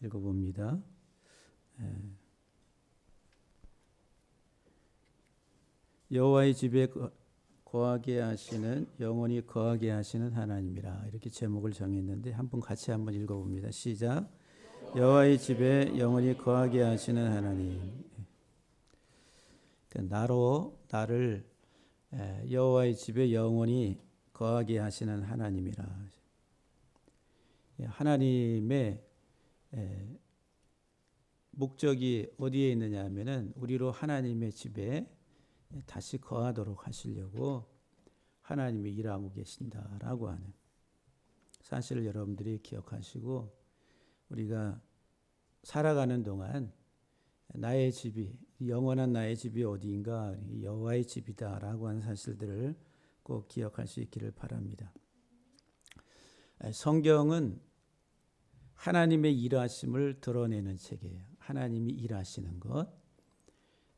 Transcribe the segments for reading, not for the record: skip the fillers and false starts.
읽어봅니다. 여호와의 집에 거하게 하시는 영원히 거하게 하시는 하나님이라 이렇게 제목을 정했는데 한번 같이 한번 읽어봅니다. 시작. 여호와의 집에 영원히 거하게 하시는 하나님. 나를 여호와의 집에 영원히 거하게 하시는 하나님이라. 하나님의 목적이 어디에 있느냐 하면은 우리로 하나님의 집에 다시 거하도록 하시려고 하나님이 일하고 계신다라고 하는 사실을 여러분들이 기억하시고 우리가 살아가는 동안 나의 집이 영원한 나의 집이 어디인가 여호와의 집이다라고 하는 사실들을 꼭 기억할 수 있기를 바랍니다. 성경은 하나님의 일하심을 드러내는 책이에요. 하나님이 일하시는 것,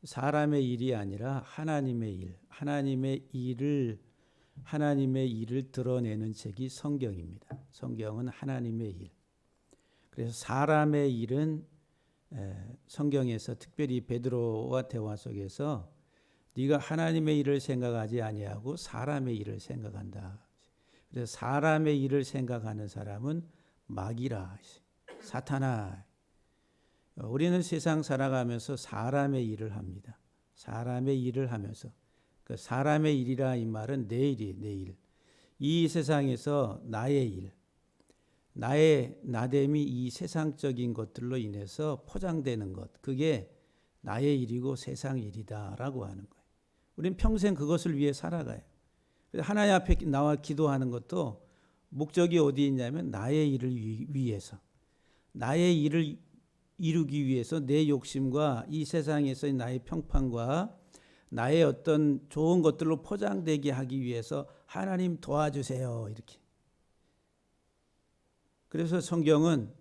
사람의 일이 아니라 하나님의 일, 하나님의 일을 드러내는 책이 성경입니다. 성경은 하나님의 일. 그래서 사람의 일은 성경에서 특별히 베드로와 대화 속에서 네가 하나님의 일을 생각하지 아니하고 사람의 일을 생각한다. 그래서 사람의 일을 생각하는 사람은 마귀라, 사탄아. 우리는 세상 살아가면서 사람의 일을 합니다. 사람의 일을 하면서 그 사람의 일이라 이 말은 내 일이에요. 내 일. 이 세상에서 나의 일, 나의 나됨이 이 세상적인 것들로 인해서 포장되는 것, 그게 나의 일이고 세상 일이다라고 하는 거예요. 우리는 평생 그것을 위해 살아가요. 하나님 앞에 나와 기도하는 것도 목적이 어디 있냐면 나의 일을 위해서, 나의 일을 이루기 위해서 내 욕심과 이 세상에서의 나의 평판과 나의 어떤 좋은 것들로 포장되게 하기 위해서 하나님 도와주세요 이렇게. 그래서 성경은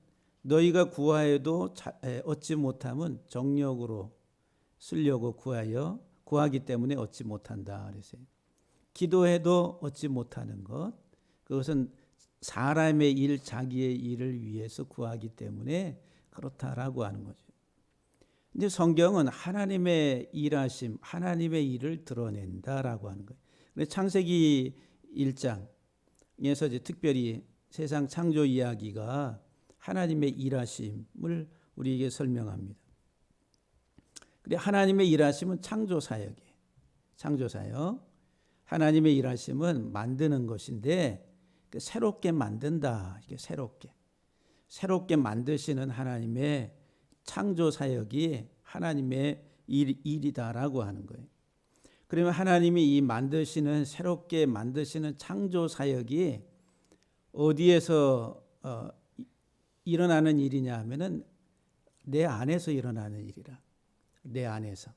너희가 구하여도 얻지 못함은 정력으로 쓰려고 구하기 때문에 얻지 못한다 그랬어요. 기도해도 얻지 못하는 것, 그것은 사람의 일, 자기의 일을 위해서 구하기 때문에 그렇다라고 하는 거죠. 근데 성경은 하나님의 일하심, 하나님의 일을 드러낸다라고 하는 거예요. 근데 창세기 1장에서 이제 특별히 세상 창조 이야기가 하나님의 일하심을 우리에게 설명합니다. 그래 하나님의 일하심은 창조 사역이에요. 창조 사역. 하나님의 일하심은 만드는 것인데 새롭게 만든다. 이게 새롭게 만드시는 하나님의 창조 사역이 하나님의 일이다라고 하는 거예요. 그러면 하나님이 이 새롭게 만드시는 창조 사역이 어디에서 일어나는 일이냐 하면은 내 안에서 일어나는 일이라. 내 안에서.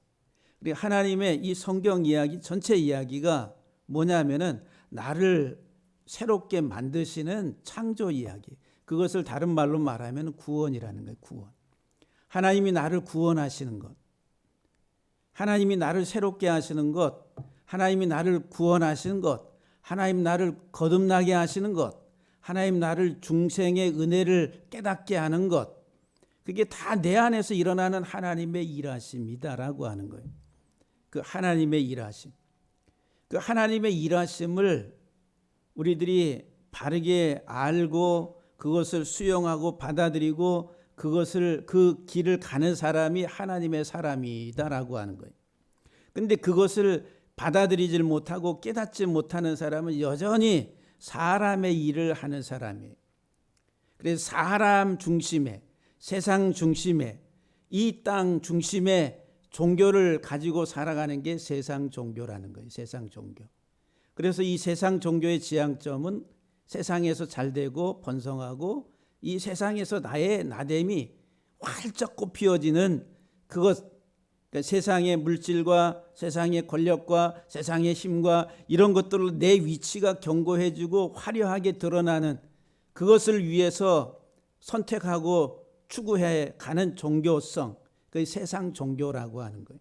그리고 하나님의 이 성경 이야기 전체 이야기가 뭐냐면은 나를 새롭게 만드시는 창조 이야기. 그것을 다른 말로 말하면 구원이라는 거예요. 구원. 하나님이 나를 구원하시는 것. 하나님이 나를 새롭게 하시는 것. 하나님이 나를 구원하시는 것. 하나님 나를 거듭나게 하시는 것. 하나님 나를 중생의 은혜를 깨닫게 하는 것. 그게 다 내 안에서 일어나는 하나님의 일하심이다라고 하는 거예요. 그 하나님의 일하심. 그 하나님의 일하심을 우리들이 바르게 알고 그것을 수용하고 받아들이고 그 길을 가는 사람이 하나님의 사람이다라고 하는 거예요. 그런데 그것을 받아들이질 못하고 깨닫지 못하는 사람은 여전히 사람의 일을 하는 사람이에요. 그래서 사람 중심의, 세상 중심의, 이 땅 중심의 종교를 가지고 살아가는 게 세상 종교라는 거예요. 세상 종교. 그래서 이 세상 종교의 지향점은 세상에서 잘되고 번성하고 이 세상에서 나의 나됨이 활짝 꽃피어지는 그것, 그러니까 세상의 물질과 세상의 권력과 세상의 힘과 이런 것들로 내 위치가 견고해지고 화려하게 드러나는 그것을 위해서 선택하고 추구해 가는 종교성, 그 세상 종교라고 하는 거예요.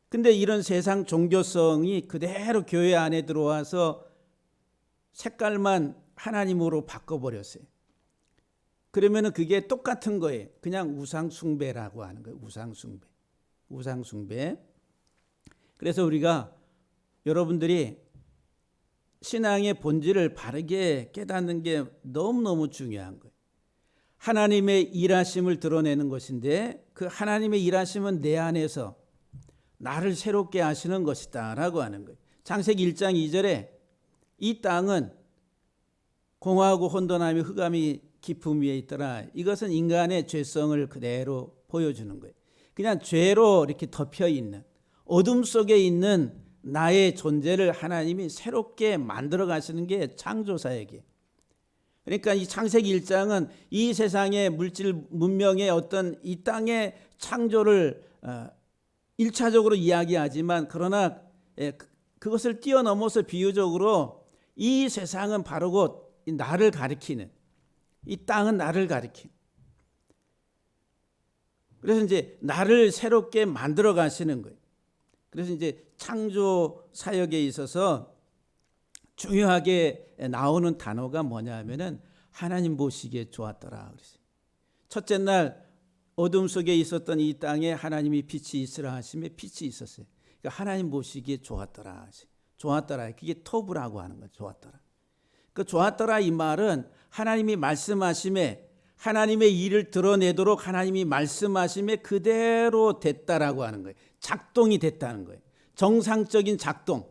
근데 이런 세상 종교성이 그대로 교회 안에 들어와서 색깔만 하나님으로 바꿔버렸어요. 그러면은 그게 똑같은 거예요. 그냥 우상 숭배라고 하는 거예요. 우상 숭배. 우상 숭배. 그래서 우리가 여러분들이 신앙의 본질을 바르게 깨닫는 게 너무너무 중요한 거예요. 하나님의 일하심을 드러내는 것인데 그 하나님의 일하심은 내 안에서 나를 새롭게 하시는 것이다 라고 하는 거예요. 창세기 1장 2절에 이 땅은 공허하고 혼돈함이 흑암이 깊음 위에 있더라. 이것은 인간의 죄성을 그대로 보여주는 거예요. 그냥 죄로 이렇게 덮여 있는 어둠 속에 있는 나의 존재를 하나님이 새롭게 만들어 가시는 게 창조사역이에요. 그러니까 이 창세기 1장은 이 세상의 물질 문명의 어떤 이 땅의 창조를 1차적으로 이야기하지만 그러나 그것을 뛰어넘어서 비유적으로 이 세상은 바로 곧 나를 가리키는, 이 땅은 나를 가리키는, 그래서 이제 나를 새롭게 만들어 가시는 거예요. 그래서 이제 창조 사역에 있어서 중요하게 나오는 단어가 뭐냐 하면은 하나님 보시기에 좋았더라 그랬어요. 첫째 날 어둠 속에 있었던 이 땅에 하나님이 빛이 있으라 하시며 빛이 있었어요. 그러니까 하나님 보시기에 좋았더라. 좋았더라. 그게 토브라고 하는 거예요. 좋았더라. 그 좋았더라 이 말은 하나님이 말씀하심에 하나님의 일을 드러내도록 하나님이 말씀하심에 그대로 됐다라고 하는 거예요. 작동이 됐다는 거예요. 정상적인 작동.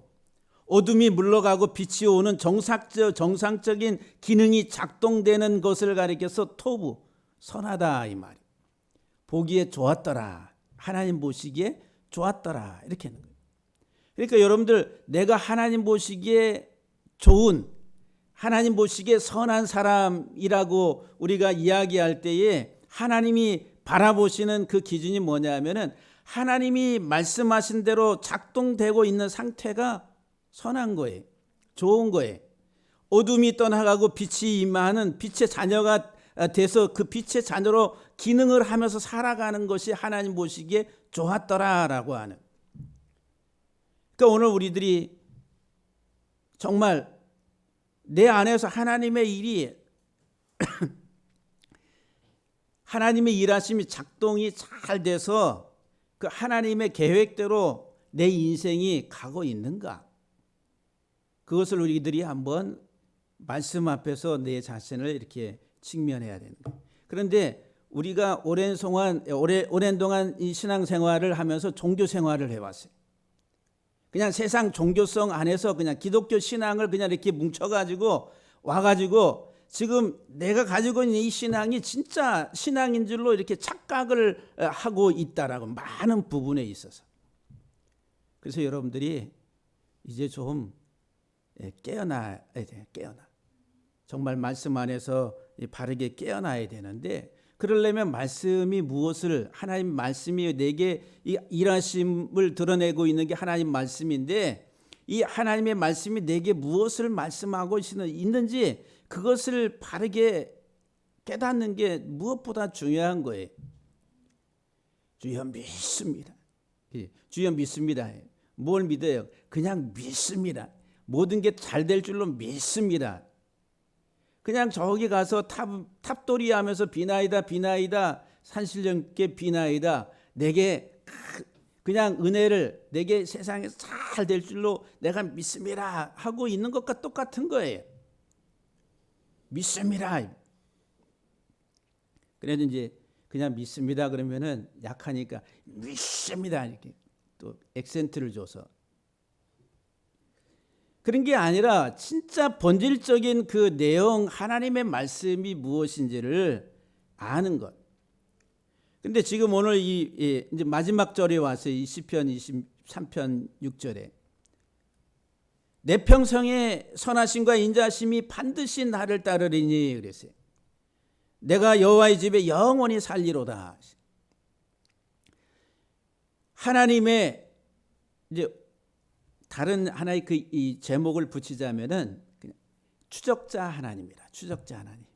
어둠이 물러가고 빛이 오는 정상적인 기능이 작동되는 것을 가리켜서 토브, 선하다 이 말이에요. 보기에 좋았더라. 하나님 보시기에 좋았더라. 이렇게 하는 거예요. 그러니까 여러분들 내가 하나님 보시기에 좋은, 하나님 보시기에 선한 사람이라고 우리가 이야기할 때에 하나님이 바라보시는 그 기준이 뭐냐 하면은 하나님이 말씀하신 대로 작동되고 있는 상태가 선한 거예요. 좋은 거예요. 어둠이 떠나가고 빛이 임하는 빛의 자녀가 돼서 그 빛의 자녀로 기능을 하면서 살아가는 것이 하나님 보시기에 좋았더라라고 하는. 그러니까 오늘 우리들이 정말 내 안에서 하나님의 일이 하나님의 일하심이 작동이 잘 돼서 그 하나님의 계획대로 내 인생이 가고 있는가? 그것을 우리들이 한번 말씀 앞에서 내 자신을 이렇게 직면해야 되는 거예요. 그런데 우리가 오랜 동안 이 신앙생활을 하면서 종교 생활을 해왔어요. 그냥 세상 종교성 안에서 그냥 기독교 신앙을 그냥 이렇게 뭉쳐가지고 와가지고 지금 내가 가지고 있는 이 신앙이 진짜 신앙인 줄로 이렇게 착각을 하고 있다라고 많은 부분에 있어서. 그래서 여러분들이 이제 좀 깨어나야 돼. 정말 말씀 안에서 바르게 깨어나야 되는데 그러려면 말씀이 무엇을 하나님 말씀이 내게 이 일하심을 드러내고 있는 게 하나님 말씀인데 이 하나님의 말씀이 내게 무엇을 말씀하고 있는지 그것을 바르게 깨닫는 게 무엇보다 중요한 거예요. 주여 믿습니다. 주여 믿습니다. 뭘 믿어요? 그냥 믿습니다. 모든 게 잘 될 줄로 믿습니다. 그냥 저기 가서 탑돌이 하면서 비나이다 산신령께 비나이다 내게 그냥 은혜를 내게 세상에서 잘 될 줄로 내가 믿습니다 하고 있는 것과 똑같은 거예요. 믿습니다. 그래도 이제 그냥 믿습니다 그러면은 약하니까 믿습니다 이렇게 또 액센트를 줘서 그런 게 아니라 진짜 본질적인 그 내용 하나님의 말씀이 무엇인지를 아는 것. 근데 지금 오늘 이제 마지막 절에 와서 이 시편 23편 6절에 내 평생의 선하심과 인자심이 반드시 나를 따르리니 그랬어요. 내가 여호와의 집에 영원히 살리로다. 하나님의 이제 다른 하나의 그 이 제목을 붙이자면은 그냥 추적자 하나님이라. 추적자 하나님.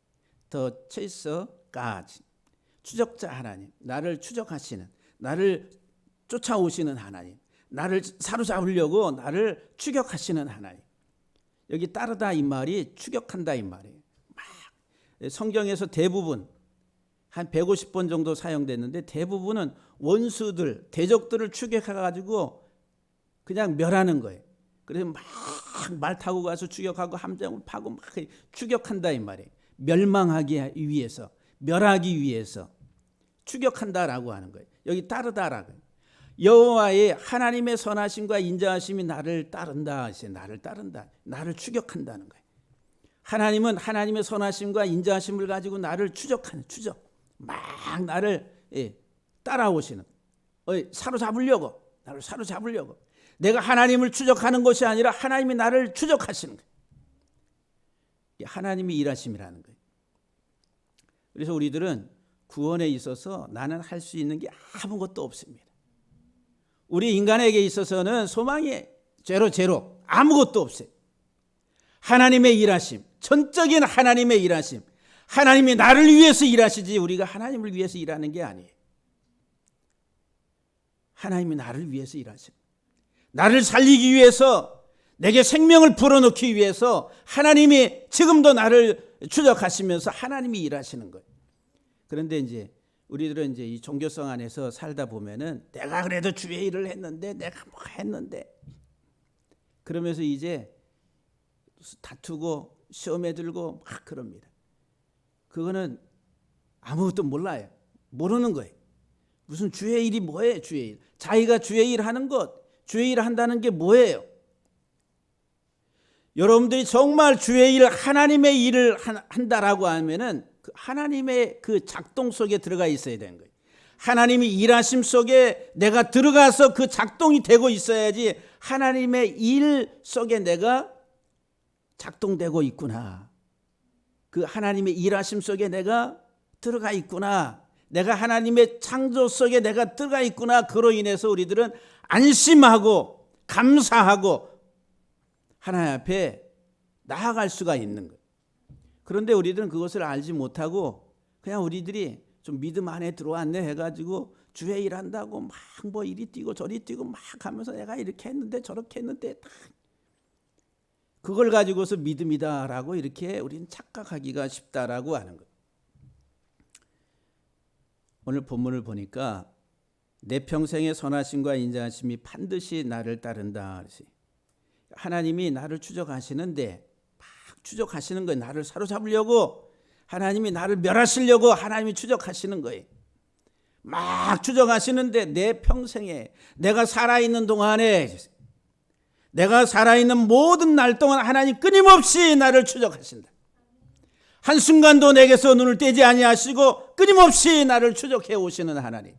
더 체이서 가지. 추적자 하나님. 나를 추적하시는, 나를 쫓아오시는 하나님. 나를 사로잡으려고 나를 추격하시는 하나님. 여기 따르다 이 말이 추격한다 이 말이에요. 막 성경에서 대부분 한 150번 정도 사용됐는데 대부분은 원수들, 대적들을 추격해가지고 그냥 멸하는 거예요. 그래서 막 말 타고 가서 추격하고 함정을 파고 막 추격한다 이 말이에요. 멸망하기 위해서, 멸하기 위해서 추격한다라고 하는 거예요. 여기 따르다라고. 여호와의 하나님의 선하심과 인자하심이 나를 따른다. 나를 따른다. 나를 추격한다는 거예요. 하나님은 하나님의 선하심과 인자하심을 가지고 나를 추적하는, 추적. 막 나를 따라오시는, 사로잡으려고, 나를 사로잡으려고. 내가 하나님을 추적하는 것이 아니라 하나님이 나를 추적하시는 거예요. 하나님이 일하심이라는 거예요. 그래서 우리들은 구원에 있어서 나는 할 수 있는 게 아무것도 없습니다. 우리 인간에게 있어서는 소망이 제로 아무것도 없어요. 하나님의 일하심, 전적인 하나님의 일하심, 하나님이 나를 위해서 일하시지 우리가 하나님을 위해서 일하는 게 아니에요. 하나님이 나를 위해서 일하셔. 나를 살리기 위해서, 내게 생명을 불어넣기 위해서 하나님이 지금도 나를 추적하시면서 하나님이 일하시는 거예요. 그런데 이제 우리들은 이제 이 종교성 안에서 살다 보면은 내가 그래도 주의 일을 했는데, 내가 뭐 했는데, 그러면서 이제 다투고 시험에 들고 막 그럽니다. 그거는 아무것도 몰라요. 모르는 거예요. 무슨 주의 일이 뭐예요? 주의 일. 자기가 주의 일 하는 것, 주의 일을 한다는 게 뭐예요? 여러분들이 정말 주의 일, 하나님의 일을 한다라고 하면은 그 하나님의 그 작동 속에 들어가 있어야 되는 거예요. 하나님이 일하심 속에 내가 들어가서 그 작동이 되고 있어야지 하나님의 일 속에 내가 작동되고 있구나. 그 하나님의 일하심 속에 내가 들어가 있구나. 내가 하나님의 창조 속에 내가 들어가 있구나. 그로 인해서 우리들은 안심하고 감사하고 하나님 앞에 나아갈 수가 있는 거예요. 그런데 우리들은 그것을 알지 못하고 그냥 우리들이 좀 믿음 안에 들어왔네 해가지고 주의 일 한다고 막 뭐 이리 뛰고 저리 뛰고 막 하면서 내가 이렇게 했는데 저렇게 했는데 그걸 가지고서 믿음이다라고 이렇게 우리는 착각하기가 쉽다라고 하는 거예요. 오늘 본문을 보니까 내 평생의 선하심과 인자하심이 반드시 나를 따른다. 하나님이 나를 추적하시는데 막 추적하시는 거예요. 나를 사로잡으려고, 하나님이 나를 멸하시려고 하나님이 추적하시는 거예요. 막 추적하시는데 내 평생에, 내가 살아있는 동안에, 내가 살아있는 모든 날 동안 하나님 끊임없이 나를 추적하신다. 한순간도 내게서 눈을 떼지 아니하시고 끊임없이 나를 추적해 오시는 하나님.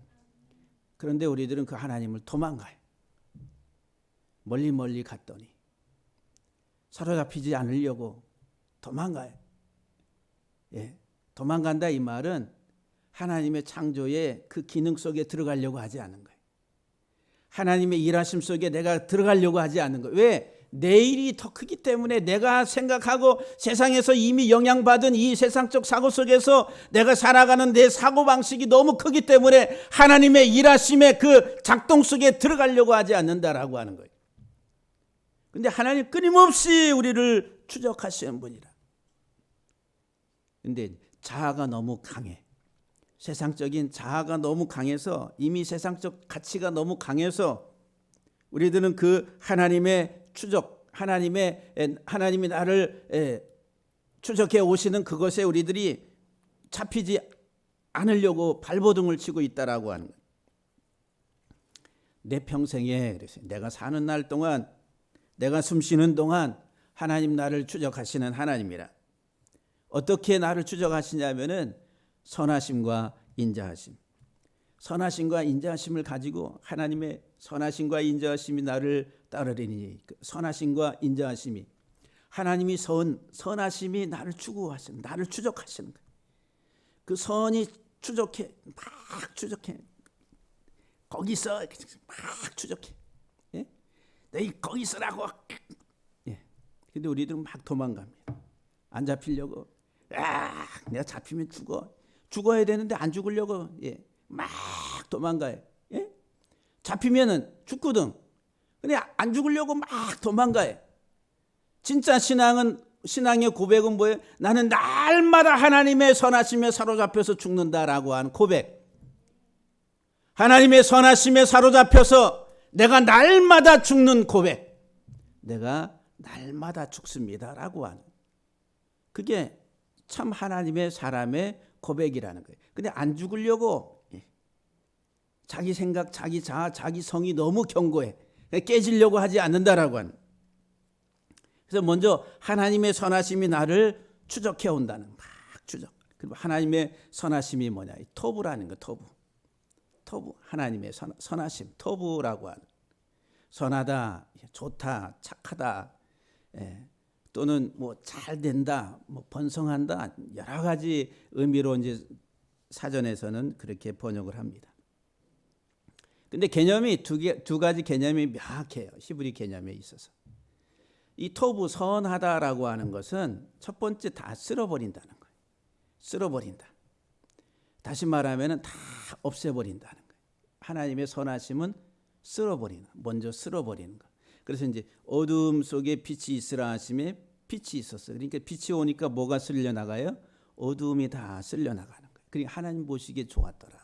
그런데 우리들은 그 하나님을 도망가요. 멀리 갔더니 사로잡히지 않으려고 도망가요. 도망간다 이 말은 하나님의 창조의 그 기능 속에 들어가려고 하지 않는 거예요. 하나님의 일하심 속에 내가 들어가려고 하지 않는 거예요. 왜? 내 일이 더 크기 때문에, 내가 생각하고 세상에서 이미 영향받은 이 세상적 사고 속에서 내가 살아가는 내 사고방식이 너무 크기 때문에 하나님의 일하심의 그 작동 속에 들어가려고 하지 않는다라고 하는 거예요. 근데 하나님 끊임없이 우리를 추적하시는 분이라. 근데 자아가 너무 강해. 세상적인 자아가 너무 강해서, 이미 세상적 가치가 너무 강해서 우리들은 그 하나님의 추적, 하나님이 나를 추적해 오시는 그것에 우리들이 잡히지 않으려고 발버둥을 치고 있다라고 하는 거예요. 내 평생에, 내가 사는 날 동안, 내가 숨쉬는 동안 하나님 나를 추적하시는 하나님이라. 어떻게 나를 추적하시냐면은 선하심과 인자하심. 선하심과 인자하심을 가지고 하나님의 선하심과 인자하심이 나를 따르리니, 선하심과 인자하심이, 하나님이 선하심이 나를 추구하시는, 나를 추적하시는 거예요. 그 선이 추적해, 막 추적해. 거기 있어, 막 추적해. 예? 너희 거기 있으라고. 예. 근데 우리들은 막 도망갑니다. 안 잡히려고. 내가 잡히면 죽어야 되는데 안 죽으려고 막 도망가요. 예? 잡히면은 죽거든. 근데 안 죽으려고 막 도망가요. 진짜 신앙은 신앙의 고백은 뭐예요? 나는 날마다 하나님의 선하심에 사로잡혀서 죽는다라고 하는 고백. 하나님의 선하심에 사로잡혀서 내가 날마다 죽는 고백. 내가 날마다 죽습니다라고 하는. 그게 참 하나님의 사람의 고백이라는 거예요. 근데 안 죽으려고 자기 생각, 자기 자아, 자기 성이 너무 견고해. 깨지려고 하지 않는다라고 하는. 그래서 먼저 하나님의 선하심이 나를 추적해 온다는, 막 추적. 그리고 하나님의 선하심이 뭐냐? 토부라는 거, 토부. 토부, 하나님의 선하심, 토부라고 하는. 선하다, 좋다, 착하다, 또는 뭐 잘 된다, 뭐 번성한다, 여러 가지 의미로 이제 사전에서는 그렇게 번역을 합니다. 근데 개념이 두 가지 개념이 명확해요. 히브리 개념에 있어서. 이 토부, 선하다라고 하는 것은 첫 번째 다 쓸어버린다는 거예요. 쓸어버린다. 다시 말하면 다 없애버린다는 거예요. 하나님의 선하심은 쓸어버리는, 먼저 쓸어버리는 거. 그래서 이제 어두움 속에 빛이 있으라 하심에 빛이 있었어요. 그러니까 빛이 오니까 뭐가 쓸려 나가요? 어두움이 다 쓸려 나가는 거예요. 그러니까 하나님 보시기에 좋았더라.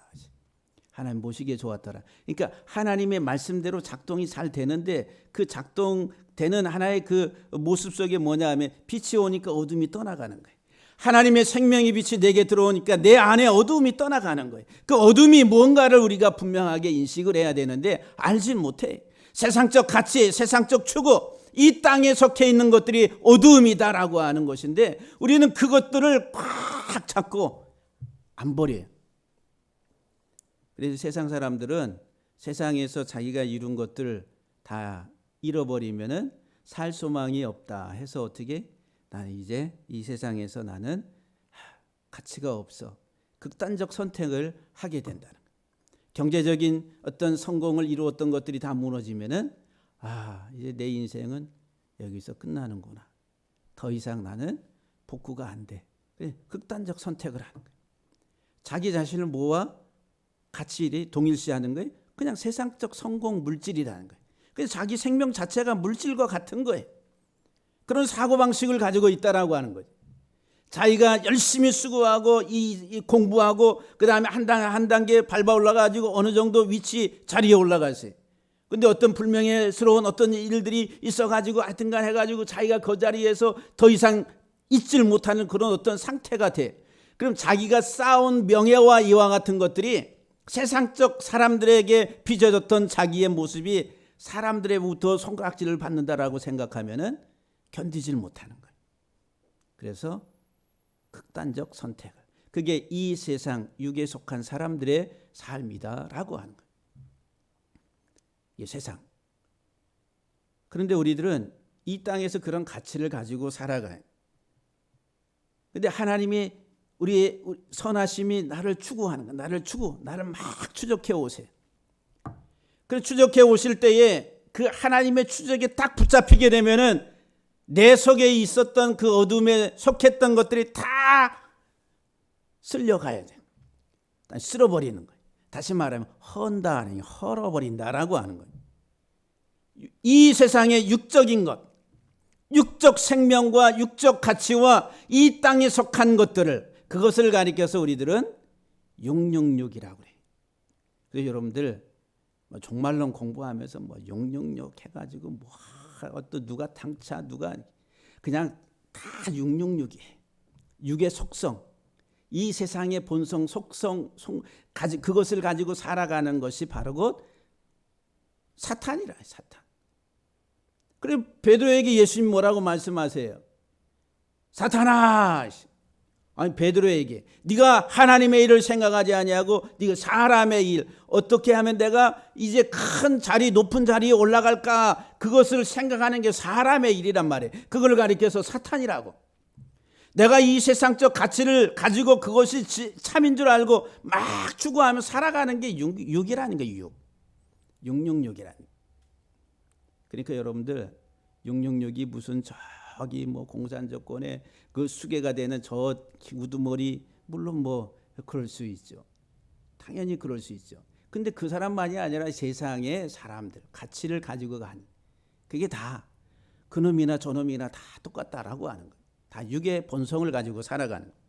하나님 보시기에 좋았더라. 그러니까 하나님의 말씀대로 작동이 잘 되는데 그 작동되는 하나의 그 모습 속에 뭐냐 하면 빛이 오니까 어둠이 떠나가는 거예요. 하나님의 생명의 빛이 내게 들어오니까 내 안에 어둠이 떠나가는 거예요. 그 어둠이 뭔가를 우리가 분명하게 인식을 해야 되는데 알지 못해. 세상적 가치, 세상적 추구, 이 땅에 속해 있는 것들이 어두움이다라고 하는 것인데 우리는 그것들을 꽉 잡고 안 버려요. 그래서 세상 사람들은 세상에서 자기가 이룬 것들 다 잃어버리면은 살 소망이 없다 해서 어떻게? 나는 이제 이 세상에서 나는 가치가 없어. 극단적 선택을 하게 된다는 거예요. 경제적인 어떤 성공을 이루었던 것들이 다 무너지면은 이제 내 인생은 여기서 끝나는구나. 더 이상 나는 복구가 안 돼. 극단적 선택을 하는 거예요. 자기 자신을 뭐와 가치를 동일시하는 거예요. 그냥 세상적 성공 물질이라는 거예요. 그래서 자기 생명 자체가 물질과 같은 거예요. 그런 사고방식을 가지고 있다라고 하는 거죠. 자기가 열심히 수고하고 이 공부하고 그 다음에 한 단계 밟아 올라가지고 어느 정도 위치 자리에 올라갔어요. 근데 어떤 불명예스러운 어떤 일들이 있어가지고 하여튼간 해가지고 자기가 그 자리에서 더 이상 있질 못하는 그런 어떤 상태가 돼. 그럼 자기가 쌓은 명예와 이와 같은 것들이 세상적 사람들에게 빚어졌던 자기의 모습이 사람들로부터 손가락질을 받는다라고 생각하면은 견디질 못하는 거예요. 그래서 극단적 선택을. 그게 이 세상 육에 속한 사람들의 삶이다라고 하는 거예요. 이 세상. 그런데 우리들은 이 땅에서 그런 가치를 가지고 살아가요. 그런데 하나님이 우리의 선하심이 나를 추구하는 거예요. 나를 막 추적해 오세요. 그 추적해 오실 때에 그 하나님의 추적에 딱 붙잡히게 되면은 내 속에 있었던 그 어둠에 속했던 것들이 다 쓸려가야 돼요. 쓸어버리는 거예요. 다시 말하면 헌다 아니면 헐어버린다라고 하는 거예요. 이 세상의 육적인 것, 육적 생명과 육적 가치와 이 땅에 속한 것들을 그것을 가리켜서 우리들은 666이라고 그래요. 그래서 여러분들 종말론 공부하면서 666 해가지고 어떤 누가 당차 누가 그냥 다 666이에요. 육의 속성, 이 세상의 본성, 속성, 그것을 가지고 살아가는 것이 바로 곧 사탄이라 사탄. 그리고 베드로에게 예수님 뭐라고 말씀하세요? 사탄아! 아니 베드로에게 네가 하나님의 일을 생각하지 아니하고 네가 사람의 일 어떻게 하면 내가 이제 큰 자리 높은 자리에 올라갈까 그것을 생각하는 게 사람의 일이란 말이에요. 그걸 가리켜서 사탄이라고. 내가 이 세상적 가치를 가지고 그것이 참인 줄 알고 막 추구하며 살아가는 게 육이라는 거예요. 666이라는. 그러니까 여러분들 666이 무슨 저기 공산정권의 그 수괴가 되는 저 우두머리 물론 그럴 수 있죠. 당연히 그럴 수 있죠. 근데 그 사람만이 아니라 세상의 사람들 가치를 가지고 가는 그게 다 그놈이나 저놈이나 다 똑같다라고 하는 거예요. 다 육의 본성을 가지고 살아가는 거예요.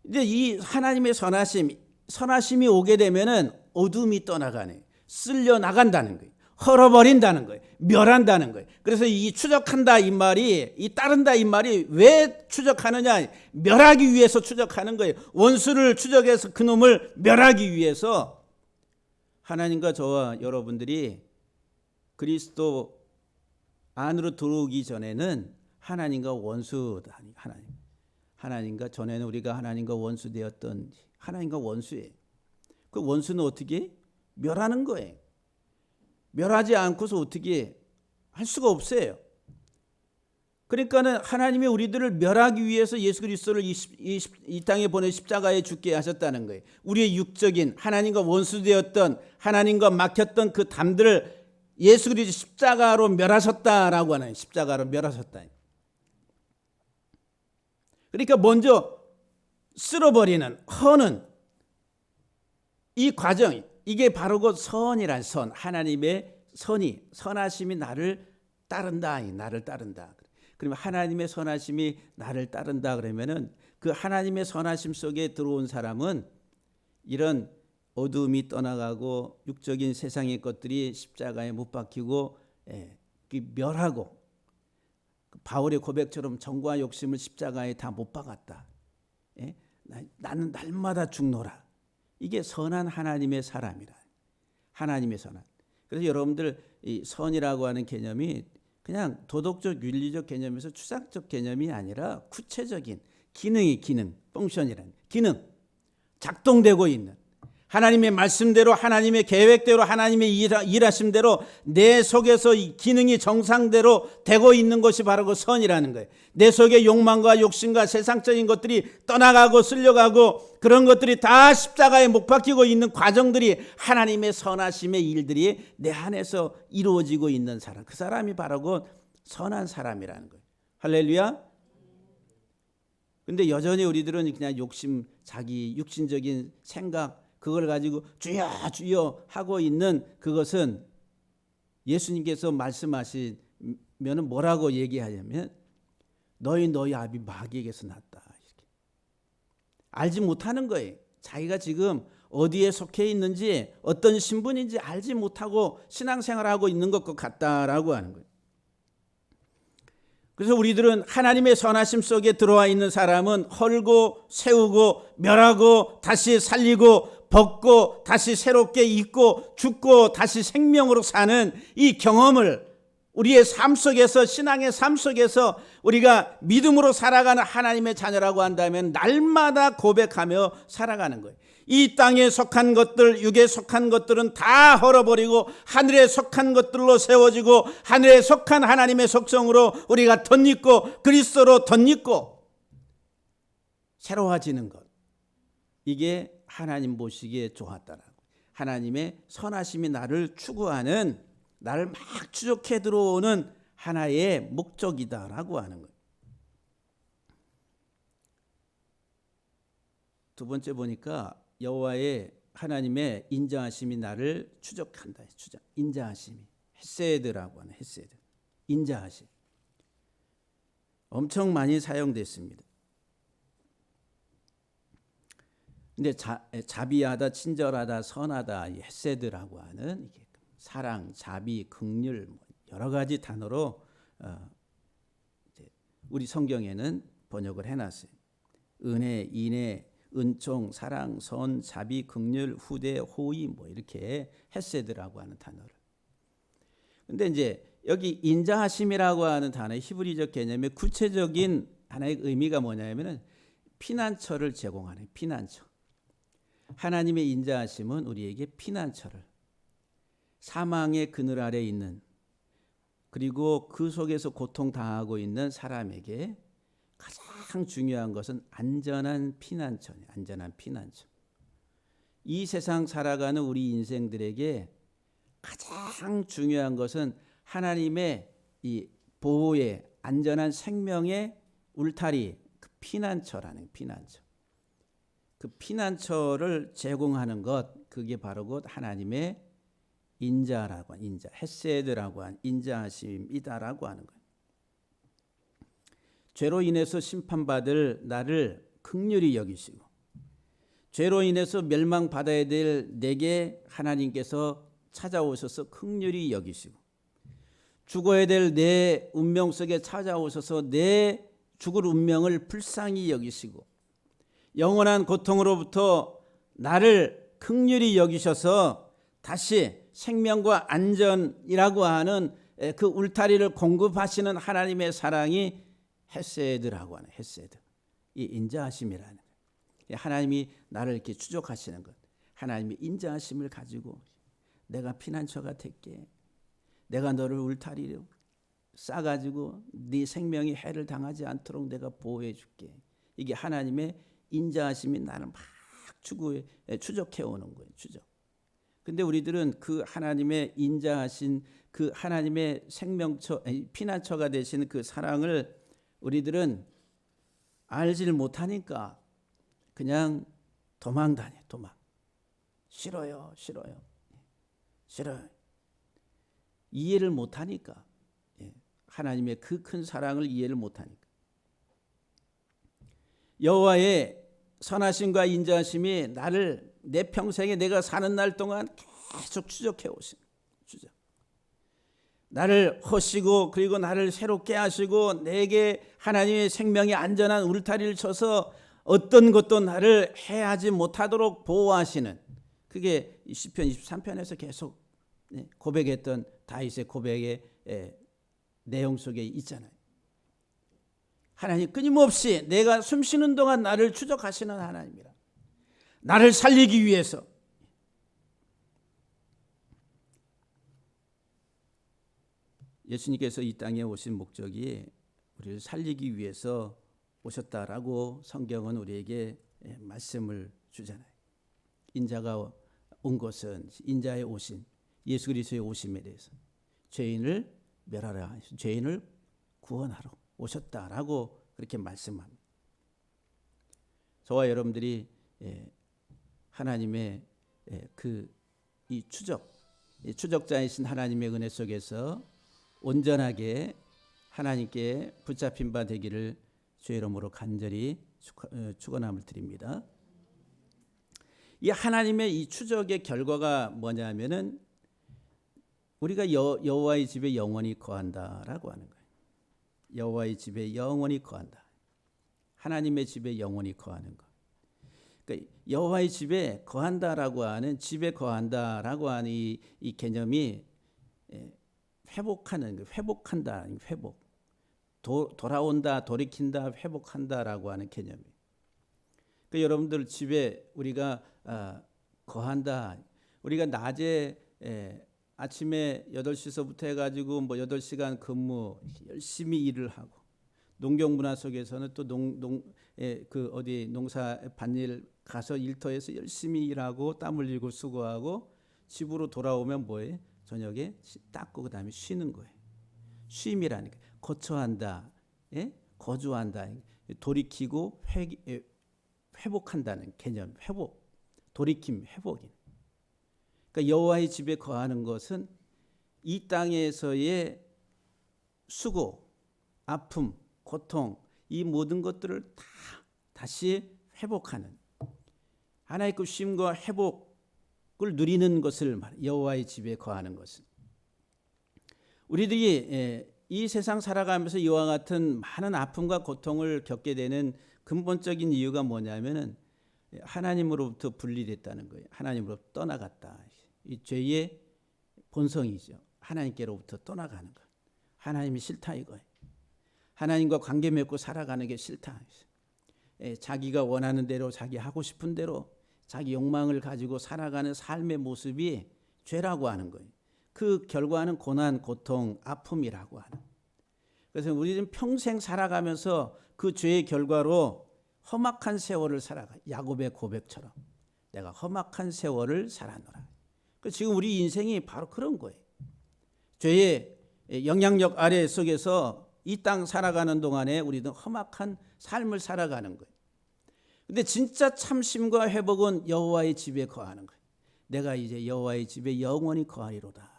이제 이 하나님의 선하심이 오게 되면은 어둠이 떠나가네. 쓸려 나간다는 거예요. 헐어버린다는 거예요. 멸한다는 거예요. 그래서 이 추적한다 이 말이, 이 따른다 이 말이 왜 추적하느냐? 멸하기 위해서 추적하는 거예요. 원수를 추적해서 그놈을 멸하기 위해서. 하나님과 저와 여러분들이 그리스도 안으로 들어오기 전에는 하나님과 원수다. 하나님과 전에는 우리가 하나님과 원수 되었던 하나님과 원수예요. 그 원수는 어떻게? 멸하는 거예요. 멸하지 않고서 어떻게 할 수가 없어요. 그러니까는 하나님이 우리들을 멸하기 위해서 예수 그리스도를 이 땅에 보내 십자가에 죽게 하셨다는 거예요. 우리의 육적인 하나님과 원수되었던 하나님과 막혔던 그 담들을 예수 그리스도 십자가로 멸하셨다라고 하는, 십자가로 멸하셨다. 그러니까 먼저 쓸어버리는, 허는 이 과정, 이게 바로 그 선이란 선, 하나님의 선이, 선하심이 나를 따른다, 나를 따른다. 그러면 하나님의 선하심이 나를 따른다 그러면은 그 하나님의 선하심 속에 들어온 사람은 이런 어둠이 떠나가고 육적인 세상의 것들이 십자가에 못 박히고 멸하고, 바울의 고백처럼 정과 욕심을 십자가에 다 못 박았다. 나는 날마다 죽노라. 이게 선한 하나님의 사람이라. 하나님의 선한. 그래서 여러분들 이 선이라고 하는 개념이 그냥 도덕적 윤리적 개념에서 추상적 개념이 아니라 구체적인 기능, 펑션이라는 기능, 작동되고 있는 하나님의 말씀대로, 하나님의 계획대로, 하나님의 일하심대로 내 속에서 이 기능이 정상대로 되고 있는 것이 바로 그 선이라는 거예요. 내 속의 욕망과 욕심과 세상적인 것들이 떠나가고 쓸려가고 그런 것들이 다 십자가에 못 박히고 있는 과정들이 하나님의 선하심의 일들이 내 안에서 이루어지고 있는 사람, 그 사람이 바로 그 선한 사람이라는 거예요. 할렐루야. 근데 여전히 우리들은 그냥 욕심, 자기 육신적인 생각, 그걸 가지고 주여 주여 하고 있는 그것은 예수님께서 말씀하시면은 뭐라고 얘기하냐면 너희 아비 마귀에게서 났다. 이렇게. 알지 못하는 거예요. 자기가 지금 어디에 속해 있는지 어떤 신분인지 알지 못하고 신앙생활하고 있는 것 같다라고 하는 거예요. 그래서 우리들은 하나님의 선하심 속에 들어와 있는 사람은 헐고 세우고 멸하고 다시 살리고 벗고 다시 새롭게 입고 죽고 다시 생명으로 사는 이 경험을 우리의 삶 속에서, 신앙의 삶 속에서 우리가 믿음으로 살아가는 하나님의 자녀라고 한다면 날마다 고백하며 살아가는 거예요. 이 땅에 속한 것들, 육에 속한 것들은 다 헐어버리고 하늘에 속한 것들로 세워지고 하늘에 속한 하나님의 속성으로 우리가 덧입고 그리스도로 덧입고 새로워지는 것, 이게 하나님 보시기에 좋았다라고. 하나님의 선하심이 나를 추구하는, 나를 막 추적해 들어오는 하나의 목적이다라고 하는 거예요. 두 번째 보니까 여호와의 하나님의 인자하심이 나를 추적한다. 인자하심이 헤세드라고 하는 헤세드. 인자하심. 엄청 많이 사용됐습니다. 근데 자비하다, 친절하다, 선하다, 헤세드라고 하는 이게 사랑, 자비, 긍휼 여러 가지 단어로 우리 성경에는 번역을 해놨어요. 은혜, 인애, 은총, 사랑, 선, 자비, 긍휼, 후대, 호의 이렇게 헤세드라고 하는 단어를. 근데 이제 여기 인자하심이라고 하는 단어의 히브리적 개념의 구체적인 하나의 의미가 뭐냐면은 피난처를 제공하는 피난처. 하나님의 인자하심은 우리에게 피난처를, 사망의 그늘 아래 있는, 그리고 그 속에서 고통당하고 있는 사람에게 가장 중요한 것은 안전한 피난처예요. 안전한 피난처. 이 세상 살아가는 우리 인생들에게 가장 중요한 것은 하나님의 이 보호의 안전한 생명의 울타리, 그 피난처라는 피난처. 그 피난처를 제공하는 것, 그게 바로 곧 하나님의 인자라고 하는, 인자, 헤세드라고 하는 인자하심이다라고 하는 거예요. 죄로 인해서 심판받을 나를 긍휼히 여기시고 죄로 인해서 멸망받아야 될 내게 하나님께서 찾아오셔서 긍휼히 여기시고 죽어야 될 내 운명 속에 찾아오셔서 내 죽을 운명을 불쌍히 여기시고 영원한 고통으로부터 나를 긍휼히 여기셔서 다시 생명과 안전이라고 하는 그 울타리를 공급하시는 하나님의 사랑이 헤세드라고 하는 헤세드, 이 인자하심이라는 거예요. 하나님이 나를 이렇게 추적하시는 것, 하나님의 인자하심을 가지고 내가 피난처가 될게, 내가 너를 울타리로 싸가지고 네 생명이 해를 당하지 않도록 내가 보호해 줄게. 이게 하나님의 인자하심이 나를 막 추적해 오는 거예요. 추적. 근데 우리들은 그 하나님의 인자하신 그 하나님의 생명처, 피난처가 되시는 그 사랑을 우리들은 알지를 못하니까 그냥 도망 다녀. 도망. 싫어요. 이해를 못하니까, 하나님의 그 큰 사랑을 이해를 못하니까. 여호와의 선하심과 인자하심이 나를 내 평생에 내가 사는 날 동안 계속 추적해 오신 추적. 나를 허시고 그리고 나를 새롭게 하시고 내게 하나님의 생명이 안전한 울타리를 쳐서 어떤 것도 나를 해하지 못하도록 보호하시는, 그게 시편 23편에서 계속 고백했던 다윗의 고백의 내용 속에 있잖아요. 하나님 끊임없이 내가 숨쉬는 동안 나를 추적하시는 하나님이라. 나를 살리기 위해서. 예수님께서 이 땅에 오신 목적이 우리를 살리기 위해서 오셨다라고 성경은 우리에게 말씀을 주잖아요. 인자가 온 것은, 인자의 오심, 예수 그리스도의 오심에 대해서 죄인을 멸하라, 죄인을 구원하러 오셨다라고 그렇게 말씀합니다. 저와 여러분들이 하나님의 이 추적자이신 하나님의 은혜 속에서 온전하게 하나님께 붙잡힌 바 되기를 주의 이름으로 간절히 축원함을 드립니다. 이 하나님의 이 추적의 결과가 뭐냐면은 우리가 여호와의 집에 영원히 거한다라고 하는 거예요. 여호와의 집에 영원히 거한다. 하나님의 집에 영원히 거하는 것. 그러니까 여호와의 집에 거한다라고 하는, 집에 거한다라고 하는 이 개념이 회복하는, 회복한다, 회복, 돌아온다, 돌이킨다, 회복한다라고 하는 개념이에요. 그러니까 여러분들 집에 우리가 거한다. 우리가 낮에 아침에 8시서부터 해가지고 8시간 근무 열심히 일을 하고, 농경 문화 속에서는 또 농사 밭일 가서 일터에서 열심히 일하고 땀 흘리고 수고하고 집으로 돌아오면 뭐해? 저녁에 닦고 그다음에 쉬는 거예요. 쉼이라니까. 거처한다, 거주한다, 돌이키고 회복한다는 개념. 회복, 돌이킴, 회복이. 그러니까 여호와의 집에 거하는 것은 이 땅에서의 수고, 아픔, 고통, 이 모든 것들을 다시 회복하는, 하나의 그 쉼과 회복을 누리는 것을 말해요. 여호와의 집에 거하는 것은. 우리들이 이 세상 살아가면서 이와 같은 많은 아픔과 고통을 겪게 되는 근본적인 이유가 뭐냐면은 하나님으로부터 분리됐다는 거예요. 하나님으로부터 떠나갔다. 이 죄의 본성이죠. 하나님께로부터 떠나가는 것. 하나님이 싫다 이거예요. 하나님과 관계 맺고 살아가는 게 싫다. 자기가 원하는 대로, 자기 하고 싶은 대로 자기 욕망을 가지고 살아가는 삶의 모습이 죄라고 하는 거예요. 그 결과는 고난, 고통, 아픔이라고 하는. 그래서 우리는 평생 살아가면서 그 죄의 결과로 험악한 세월을 살아가. 야곱의 고백처럼 내가 험악한 세월을 살아노라. 지금 우리 인생이 바로 그런 거예요. 죄의 영향력 아래 속에서 이 땅 살아가는 동안에 우리는 험악한 삶을 살아가는 거예요. 근데 진짜 참심과 회복은 여호와의 집에 거하는 거예요. 내가 이제 여호와의 집에 영원히 거하리로다.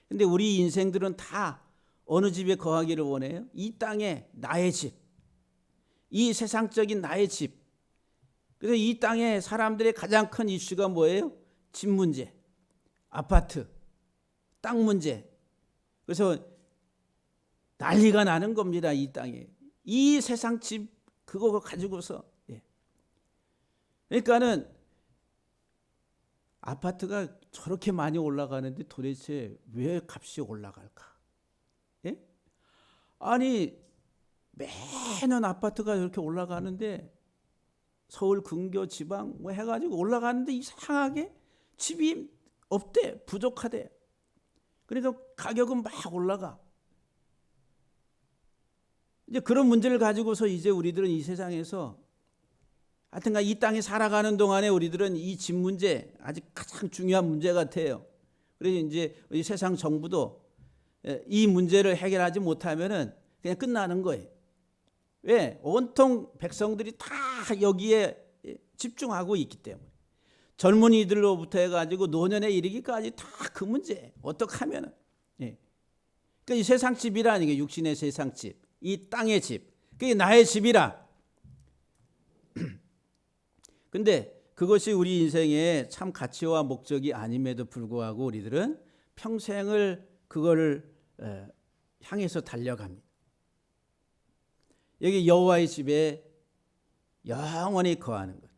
근데 우리 인생들은 다 어느 집에 거하기를 원해요? 이 땅에 나의 집, 이 세상적인 나의 집. 그래서 이 땅에 사람들의 가장 큰 이슈가 뭐예요? 집 문제, 아파트, 땅 문제. 그래서 난리가 나는 겁니다. 이 땅에. 이 세상 집 그거 가지고서. 그러니까는 아파트가 저렇게 많이 올라가는데 도대체 왜 값이 올라갈까? 예? 아니 매년 아파트가 이렇게 올라가는데 서울 근교 지방 뭐 해가지고 올라가는데 이상하게 집이 없대, 부족하대. 그러니까 가격은 막 올라가. 이제 그런 문제를 가지고서 이제 우리들은 이 세상에서 하여튼간 이 땅에 살아가는 동안에 우리들은 이 집 문제 아직 가장 중요한 문제 같아요. 그래서 이제 이 세상 정부도 이 문제를 해결하지 못하면은 그냥 끝나는 거예요. 왜? 온통 백성들이 다 여기에 집중하고 있기 때문에. 젊은이들로부터 해가지고 노년에 이르기까지 다 그 문제. 어떻게 하면은. 그러니까 이 세상 집이라는 게 육신의 세상 집, 이 땅의 집. 그게 나의 집이라. 근데 그것이 우리 인생의 참 가치와 목적이 아님에도 불구하고 우리들은 평생을 그거를 향해서 달려갑니다. 여기 여호와의 집에 영원히 거하는 것.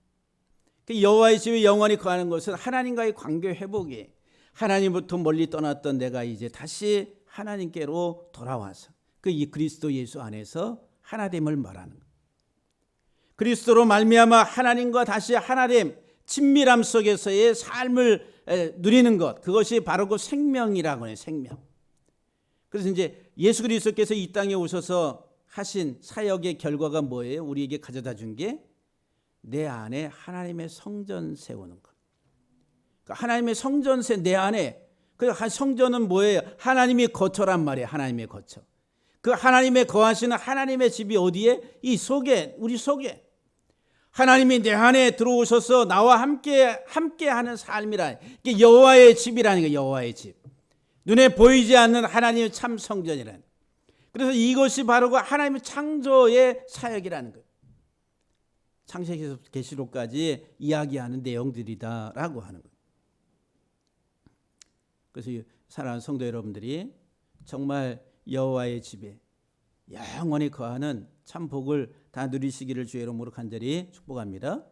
여호와의 집에 영원히 거하는 것은 하나님과의 관계 회복이, 하나님부터 멀리 떠났던 내가 이제 다시 하나님께로 돌아와서 그 그리스도 예수 안에서 하나됨을 말하는 것. 그리스도로 말미암아 하나님과 다시 하나됨, 친밀함 속에서의 삶을 누리는 것, 그것이 바로 그 생명이라고 해요. 생명. 그래서 이제 예수 그리스도께서 이 땅에 오셔서 하신 사역의 결과가 뭐예요? 우리에게 가져다 준 게 내 안에 하나님의 성전 세우는 것. 그러니까 하나님의 성전 내 안에, 그 성전은 뭐예요? 하나님이 거처란 말이에요. 하나님의 거처. 그 하나님의 거하시는 하나님의 집이 어디에? 이 속에, 우리 속에. 하나님이 내 안에 들어오셔서 나와 함께하는 삶이라. 이게 여호와의 집이라는 거예요. 여호와의 집. 눈에 보이지 않는 하나님의 참 성전이라는. 그래서 이것이 바로 그 하나님의 창조의 사역이라는 거예요. 창세기에서 계시록까지 이야기하는 내용들이다라고 하는 거예요. 그래서 사랑하는 성도 여러분들이 정말 여호와의 집에 영원히 거하는 참 복을 다 누리시기를 주의 이름으로 간절히 축복합니다.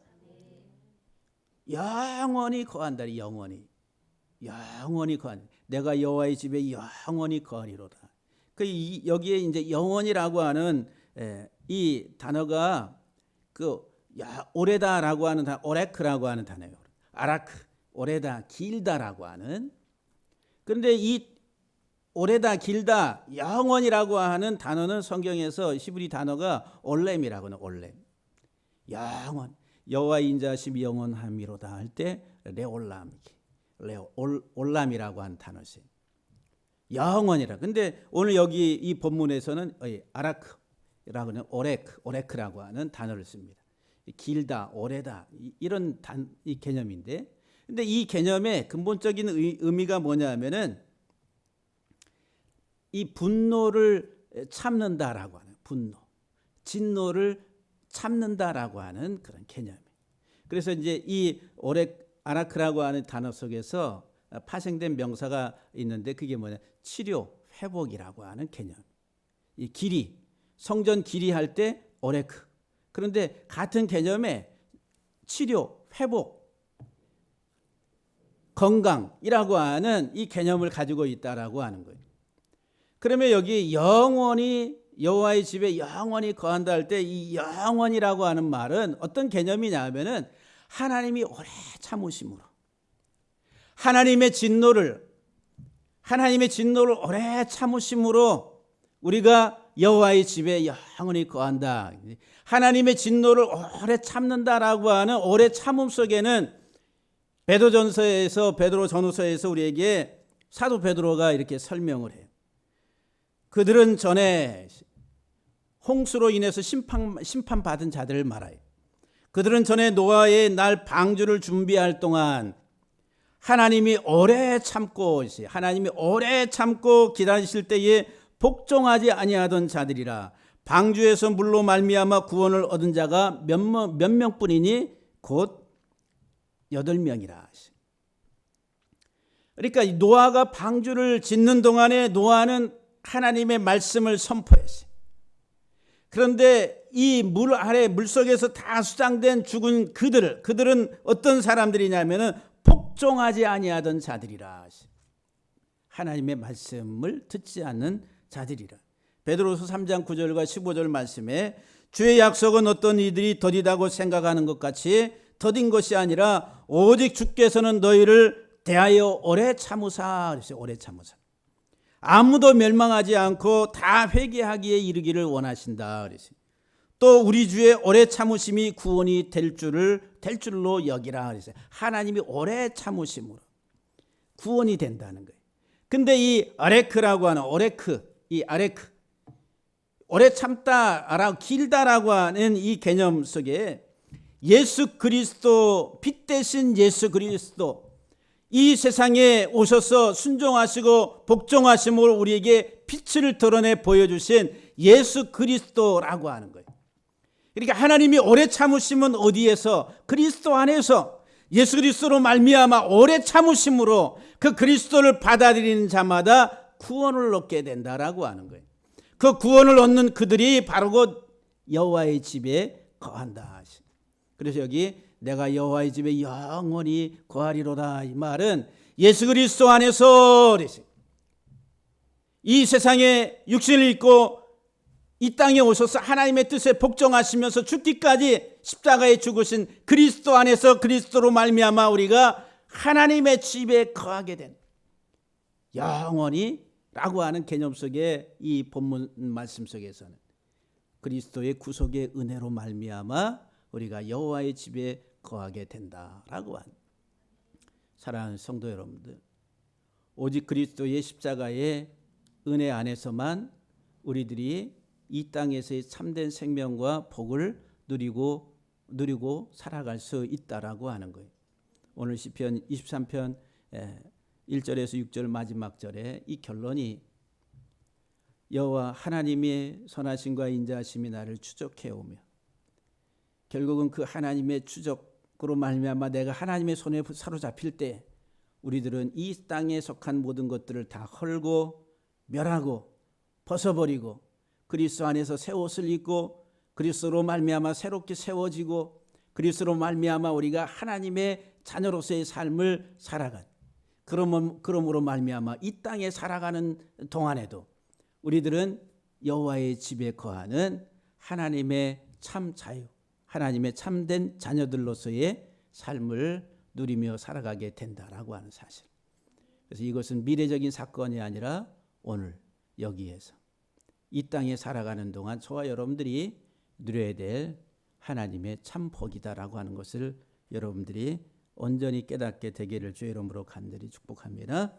영원히 거한다. 영원히 거한. 내가 여호와의 집에 영원히 거하리로다. 여기에 이제 영원이라고 하는 이 단어가 그 오래다라고 하는 단어, 오레크라고 하는 단어예요. 아라크, 오래다, 길다라고 하는. 그런데 이 오래다, 길다, 영원이라고 하는 단어는 성경에서 히브리 단어가 올렘이라고 하는 올렘. 영원. 여호와의 인자심이 영원함이로다 할 때 레올람, 올람이라고 하는 단어세요. 영원이라. 근데 오늘 여기 이 본문에서는 아라크라고 하는 오레크라고 하는 단어를 씁니다. 길다, 오래다 이런 이 개념인데, 근데 이 개념의 근본적인 의미가 뭐냐면은 이 분노를 참는다라고 하는 분노, 진노를 참는다라고 하는 그런 개념이에요. 그래서 이제 이 아라크라고 하는 단어 속에서 파생된 명사가 있는데 그게 뭐냐? 치료, 회복이라고 하는 개념. 이 길이, 성전 길이 할 때 오레크. 그런데 같은 개념에 치료, 회복, 건강이라고 하는 이 개념을 가지고 있다라고 하는 거예요. 그러면 여기 영원히 여호와의 집에 영원히 거한다 할 때 이 영원이라고 하는 말은 어떤 개념이냐면은 하나님이 오래 참으심으로 하나님의 진노를 오래 참으심으로 우리가 여호와의 집에 영원히 거한다. 하나님의 진노를 오래 참는다라고 하는 오래 참음 속에는 베드로전서에서 베드로전후서에서 우리에게 사도 베드로가 이렇게 설명을 해요. 그들은 전에 홍수로 인해서 심판받은 자들을 말해요. 그들은 전에 노아의 날 방주를 준비할 동안 하나님이 오래 참고 기다리실 때에 복종하지 아니하던 자들이라. 방주에서 물로 말미암아 구원을 얻은 자가 몇 명뿐이니 곧 8명이라. 그러니까 노아가 방주를 짓는 동안에 노아는 하나님의 말씀을 선포했어요. 그런데 이 물 아래 물속에서 다 수장된 죽은 그들은 어떤 사람들이냐면은 복종하지 아니하던 자들이라. 하나님의 말씀을 듣지 않는 자들이라. 베드로서 3장 9절과 15절 말씀에 주의 약속은 어떤 이들이 더디다고 생각하는 것 같이 더딘 것이 아니라 오직 주께서는 너희를 대하여 오래 참으사 그랬어요. 오래 참으사. 아무도 멸망하지 않고 다 회개하기에 이르기를 원하신다 그랬어요. 또 우리 주의 오래 참으심이 구원이 될 줄로 여기라 그랬어요. 하나님이 오래 참으심으로 구원이 된다는 거예요. 근데 이 아레크라고 하는 오래 참다라고 길다라고 하는 이 개념 속에 예수 그리스도 빛 대신 예수 그리스도 이 세상에 오셔서 순종하시고 복종하심으로 우리에게 빛을 드러내 보여주신 예수 그리스도라고 하는 거예요. 그러니까 하나님이 오래 참으심은 어디에서? 그리스도 안에서 예수 그리스도로 말미암아 오래 참으심으로 그 그리스도를 받아들이는 자마다 구원을 얻게 된다라고 하는 거예요. 그 구원을 얻는 그들이 바로 곧 여호와의 집에 거한다. 그래서 여기 내가 여호와의 집에 영원히 거하리로다 이 말은 예수 그리스도 안에서 이 세상에 육신을 입고 이 땅에 오셔서 하나님의 뜻에 복종하시면서 죽기까지 십자가에 죽으신 그리스도 안에서 그리스도로 말미암아 우리가 하나님의 집에 거하게 된 영원히라고 하는 개념 속에 이 본문 말씀 속에서는 그리스도의 구속의 은혜로 말미암아 우리가 여호와의 집에 거하게 된다라고 한 사랑하는 성도 여러분들, 오직 그리스도의 십자가의 은혜 안에서만 우리들이 이 땅에서의 참된 생명과 복을 누리고 살아갈 수 있다라고 하는 거예요. 오늘 시편 23편 1절에서 6절 마지막 절에 이 결론이 여호와 하나님의 선하심과 인자하심이 나를 추적해 오며 결국은 그 하나님의 추적으로 말미암아 내가 하나님의 손에 사로잡힐 때 우리들은 이 땅에 속한 모든 것들을 다 헐고 멸하고 벗어버리고 그리스도 안에서 새 옷을 입고 그리스도로 말미암아 새롭게 세워지고 그리스도로 말미암아 우리가 하나님의 자녀로서의 삶을 살아간 그러므로 말미암아 이 땅에 살아가는 동안에도 우리들은 여호와의 집에 거하는 하나님의 참 자유 하나님의 참된 자녀들로서의 삶을 누리며 살아가게 된다라고 하는 사실. 그래서 이것은 미래적인 사건이 아니라 오늘 여기에서 이 땅에 살아가는 동안 저와 여러분들이 누려야 될 하나님의 참 복이다라고 하는 것을 여러분들이 온전히 깨닫게 되기를 주의 이름으로 간절히 축복합니다.